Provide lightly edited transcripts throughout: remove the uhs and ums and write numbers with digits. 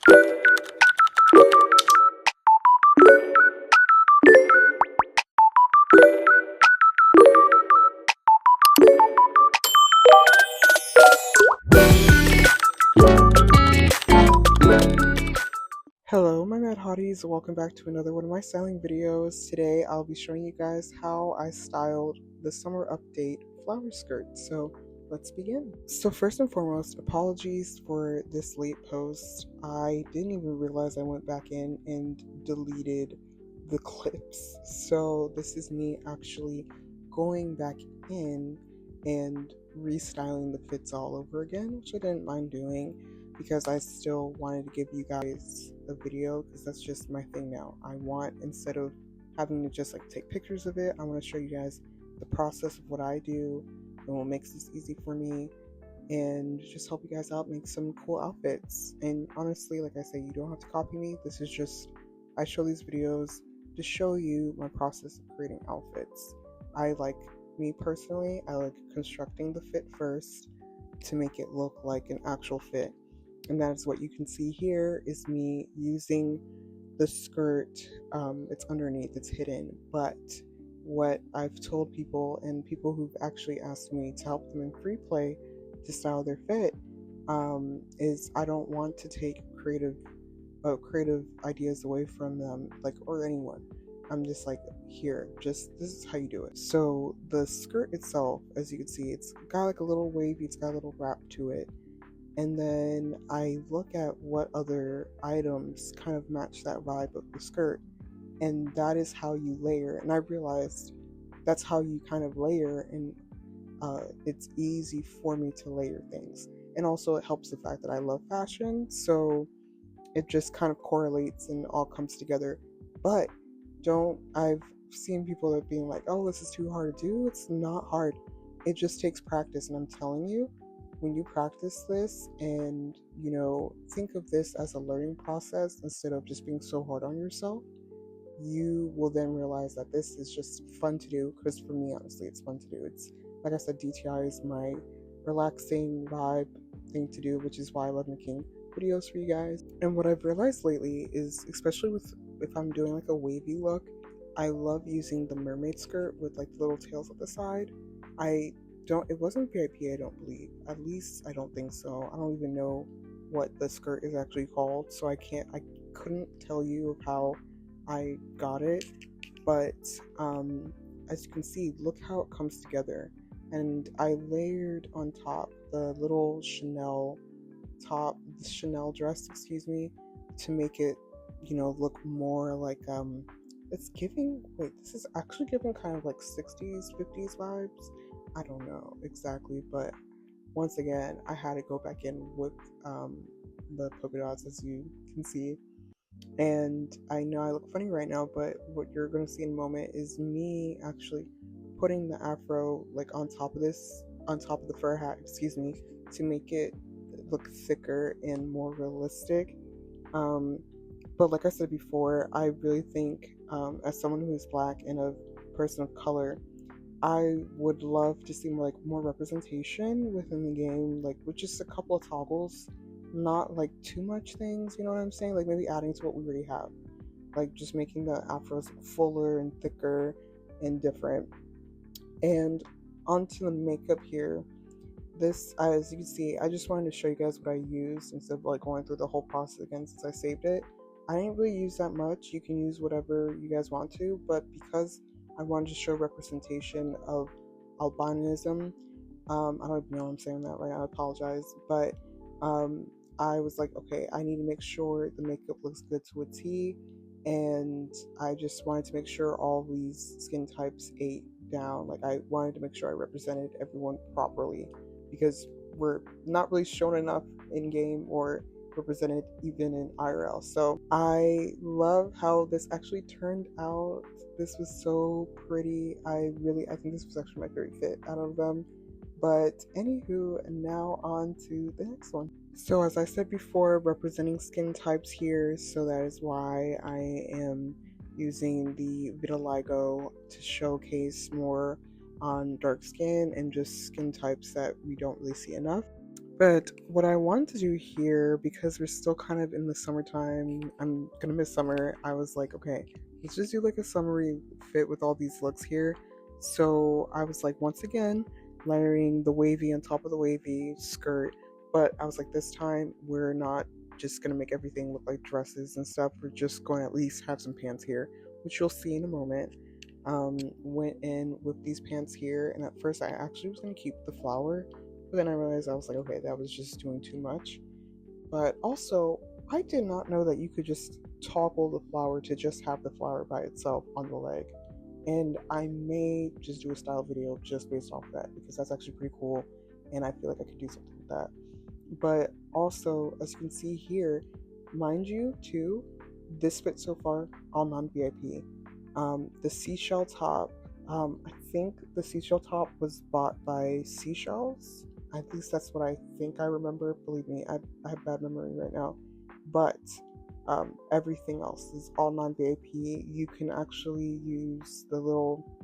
Hello, my mad hotties. Welcome back to another one of my styling videos. Today I'll be showing you guys how I styled the summer update flower skirt. So let's begin. So first and foremost, apologies for this late post. I didn't even realize I went back in and deleted the clips. So this is me actually going back in and restyling the fits all over again, which I didn't mind doing because I still wanted to give you guys a video because that's just my thing now. I want, instead of having to just like take pictures of it, I want to show you guys the process of what I do and what makes this easy for me and just help you guys out make some cool outfits. And honestly, like I say, you don't have to copy me. This is just, I show these videos to show you my process of creating outfits. Me personally, I like constructing the fit first to make it look like an actual fit. And that is what you can see here is me using the skirt. It's underneath, it's hidden, but what I've told people and people who've actually asked me to help them in free play to style their fit is I don't want to take creative ideas away from them, like, or anyone. I'm just like, here, just this is how you do it. So the skirt itself, as you can see, it's got like a little wavy, it's got a little wrap to it. And then I look at what other items kind of match that vibe of the skirt, and that is how you layer. And I realized that's how you kind of layer, and it's easy for me to layer things. And also it helps the fact that I love fashion, so it just kind of correlates and all comes together. But I've seen people that being like, oh, this is too hard to do. It's not hard. It just takes practice, and I'm telling you, when you practice this and, think of this as a learning process instead of just being so hard on yourself, you will then realize that this is just fun to do. Because for me, honestly, it's fun to do. It's, like I said, DTI is my relaxing vibe thing to do, which is why I love making videos for you guys. And what I've realized lately is, especially if I'm doing like a wavy look, I love using the mermaid skirt with like little tails at the side. It wasn't VIP, I don't believe. At least I don't think so. I don't even know what the skirt is actually called, so I couldn't tell you how I got it. But as you can see, look how it comes together. And I layered on top the little Chanel dress, to make it, look more like this is actually giving kind of like 60s, 50s vibes. I don't know exactly, but once again, I had to go back in with the polka dots, as you can see. And I know I look funny right now, but what you're going to see in a moment is me actually putting the afro like on top of the fur hat, to make it look thicker and more realistic. But like I said before, I really think, as someone who is black and a person of color, I would love to see more representation within the game, like with just a couple of toggles, not like too much things, you know what I'm saying? Like maybe adding to what we already have, like just making the afros fuller and thicker and different. And onto the makeup here. This, as you can see, I just wanted to show you guys what I used instead of like going through the whole process again since I saved it. I didn't really use that much. You can use whatever you guys want to, but because I wanted to show representation of albinism, I don't even know I'm saying that right. I apologize, but I was like, okay, I need to make sure the makeup looks good to a T, and I just wanted to make sure all these skin types ate down. Like I wanted to make sure I represented everyone properly, because we're not really shown enough in game or represented even in IRL. So I love how this actually turned out. This was so pretty. I think this was actually my favorite fit out of them. But anywho, now on to the next one. So as I said before, representing skin types here, so that is why I am using the vitiligo to showcase more on dark skin and just skin types that we don't really see enough. But what I want to do here, because we're still kind of in the summertime, I'm gonna miss summer. I was like, okay, let's just do like a summery fit with all these looks here. So I was like, once again, layering the wavy on top of the wavy skirt. But I was like, this time we're not just gonna make everything look like dresses and stuff. We're just going to at least have some pants here, which you'll see in a moment. Went in with these pants here, and at first I actually was gonna keep the flower, but then I realized I was like, okay, that was just doing too much. But also, I did not know that you could just toggle the flower to just have the flower by itself on the leg. And I may just do a style video just based off that because that's actually pretty cool, and I feel like I could do something with that. But also, as you can see here, mind you, too, this fit so far, all non VIP. The seashell top, I think the seashell top was bought by Seashells. At least that's what I think I remember. Believe me, I have bad memory right now. But everything else is all non VIP. You can actually use the little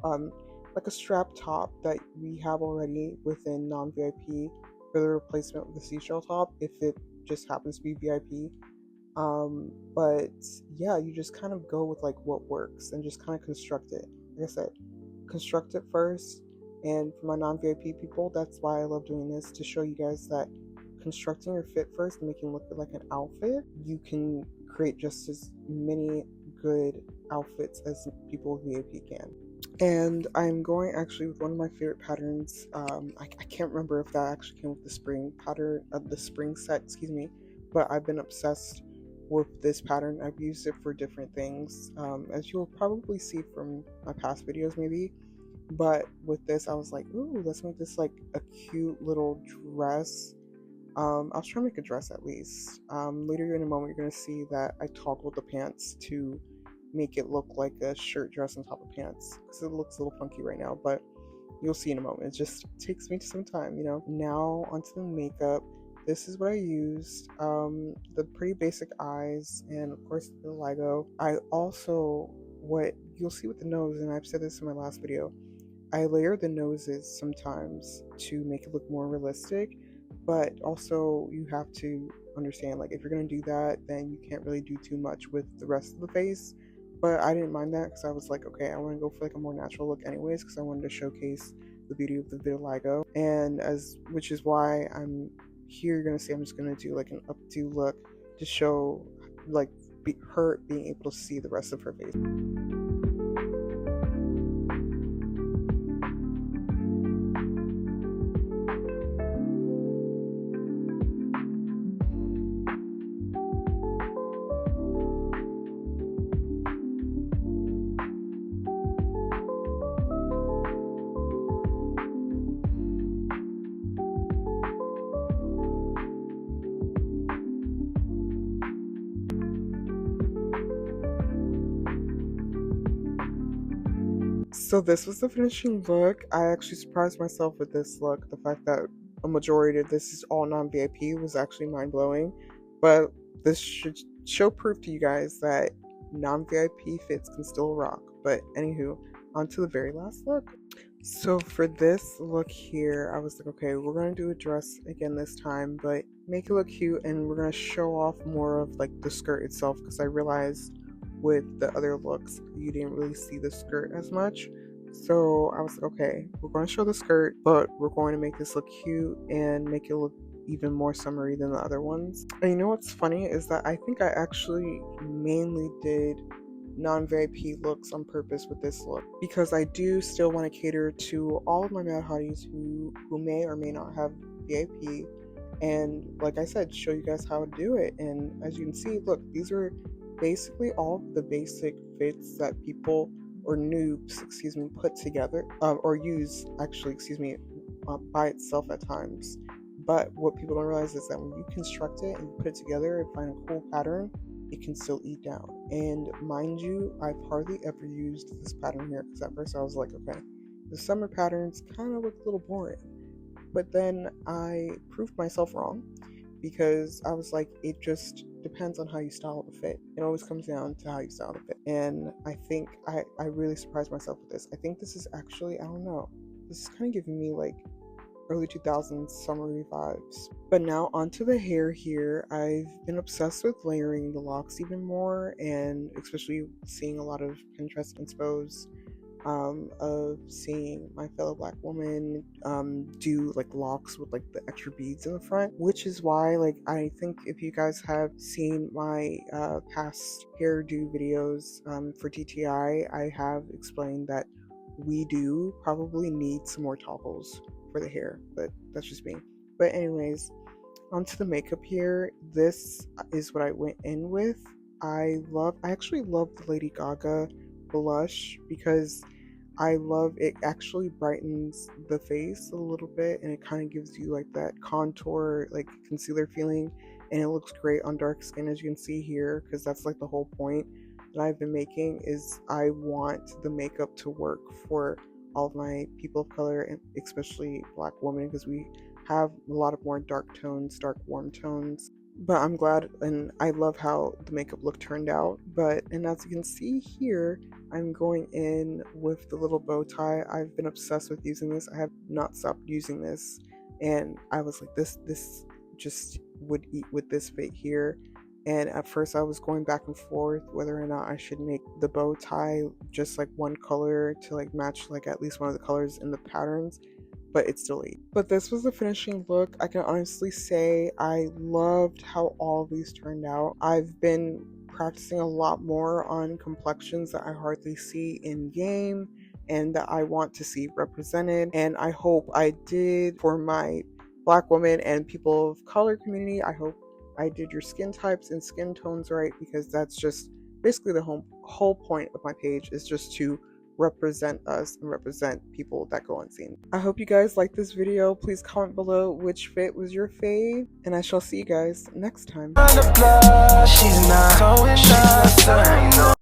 um, like a strap top that we have already within non VIP for the replacement of the seashell top if it just happens to be VIP. But yeah, you just kind of go with like what works and just kind of construct it. Like I said, construct it first. And for my non VIP people, that's why I love doing this, to show you guys that constructing your fit first and making it look like an outfit, you can create just as many good outfits as people with VIP can. And I'm going actually with one of my favorite patterns. I can't remember if that actually came with the spring pattern, the spring set, excuse me, but I've been obsessed with this pattern. I've used it for different things, as you'll probably see from my past videos maybe. But with this, I was like, ooh, let's make this like a cute little dress. I was trying to make a dress at least. Later in a moment, you're going to see that I toggled the pants to make it look like a shirt dress on top of pants because it looks a little funky right now, but you'll see in a moment. It just takes me some time, you know. Now onto the makeup. This is what I used. The pretty basic eyes and of course the Lego. I also, what you'll see with the nose, and I've said this in my last video, I layer the noses sometimes to make it look more realistic, but also you have to understand, like, if you're gonna do that, then you can't really do too much with the rest of the face. But I didn't mind that because I was like, okay, I want to go for like a more natural look anyways, because I wanted to showcase the beauty of the vitiligo, and as which is why I'm here. You're gonna see I'm just gonna do like an updo look to show like her being able to see the rest of her face. So this was the finishing look. I actually surprised myself with this look. The fact that a majority of this is all non-VIP was actually mind-blowing. But this should show proof to you guys that non-VIP fits can still rock. But anywho, on to the very last look. So for this look here, I was like, okay, we're gonna do a dress again this time, but make it look cute, and we're gonna show off more of like the skirt itself, because I realized with the other looks you didn't really see the skirt as much. So I was like, okay, we're going to show the skirt, but we're going to make this look cute and make it look even more summery than the other ones. And you know what's funny is that I think I actually mainly did non-VIP looks on purpose with this look, because I do still want to cater to all of my mad hotties who may or may not have VIP, and like I said, show you guys how to do it. And as you can see, look, these are basically all the basic fits that people or noobs, excuse me, put together or use actually, excuse me, by itself at times. But what people don't realize is that when you construct it and you put it together and find a cool pattern, it can still eat down. And mind you, I've hardly ever used this pattern here, because at first I was like, okay, the summer patterns kind of look a little boring. But then I proved myself wrong, because I was like, it just depends on how you style the fit. It always comes down to how you style the fit. And I think I really surprised myself with this. I think this is actually, I don't know, this is kind of giving me like early 2000s summery vibes. But now onto the hair here. I've been obsessed with layering the locks even more, and especially seeing a lot of Pinterest inspos of seeing my fellow black woman do like locks with like the extra beads in the front, which is why like I think if you guys have seen my past hairdo videos for TTI, I have explained that we do probably need some more toggles for the hair, but that's just me. But anyways, onto the makeup here. This is what I went in with. I actually love the Lady Gaga blush because I love it. Actually brightens the face a little bit, and it kind of gives you like that contour, like concealer feeling, and it looks great on dark skin, as you can see here, because that's like the whole point that I've been making, is I want the makeup to work for all of my people of color, and especially black women, because we have a lot of more dark tones, dark warm tones. But I'm glad, and I love how the makeup look turned out. And as you can see here, I'm going in with the little bow tie. I've been obsessed with using this. I have not stopped using this, and I was like, this just would eat with this fit here. And at first I was going back and forth whether or not I should make the bow tie just like one color to like match like at least one of the colors in the patterns, but it's still late. But this was the finishing look. I can honestly say I loved how all of these turned out. I've been practicing a lot more on complexions that I hardly see in game and that I want to see represented, and I hope I did for my black women and people of color community. I hope I did your skin types and skin tones right, because that's just basically the whole point of my page, is just to represent us and represent people that go unseen. I hope you guys like this video. Please comment below which fit was your fave, and I shall see you guys next time.